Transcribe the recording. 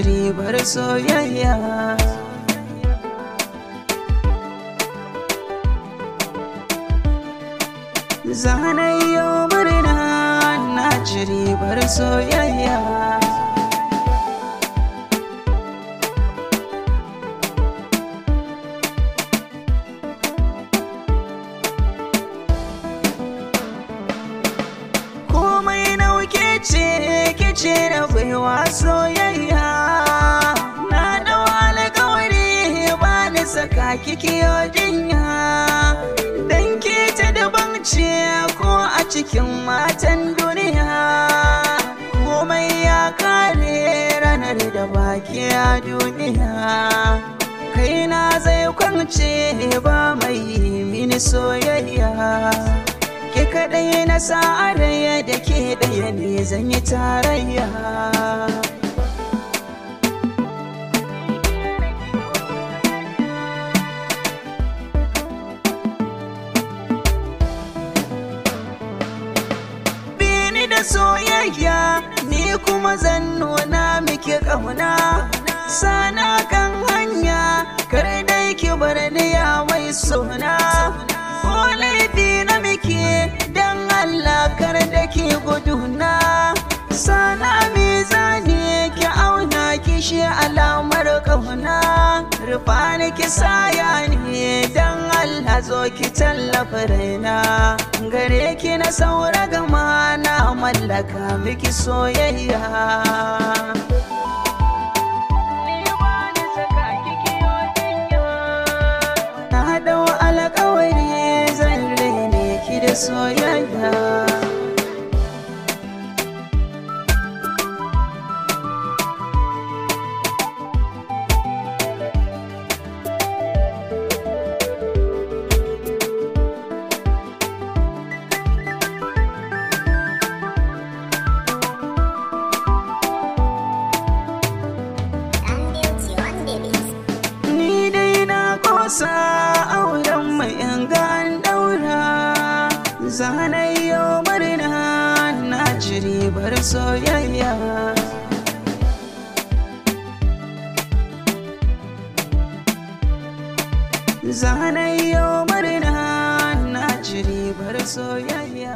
ji ribar soyayya. Zanayo murna na ji ribar soyayya. Komai nauke ce kice da baiwa soyayya. Na dau alƙawari ba ni saka kikiyo jinya. Dan ke ta daban ce ko a cikin matan duniya. Komai ya kare ranar da baki a duniya. Kaina zai kwance ba mai mini soyayya. Ke kaɗai na sa'araya da ke ɗaya ne zan yi tarayya. Bini da soyayya ni kuma zan nuna miki ƙauna. Sana kan hanya kar dai ki bar ni ya mai suna. Ko laifi na miki dan Allah kar da ki guduna. Sana mizani ki auna ki shi alamar kauna. Rufa ni ki saya ni dan Allah zo ki tallafa raina. Gare ki na saura gama na mallaka miki soyayya. Soyayya. Ni dai na kosa auren mai ingan daura. Zanayo murna na ji ribar soyayya. Zanayo murna na ji ribar soyayya.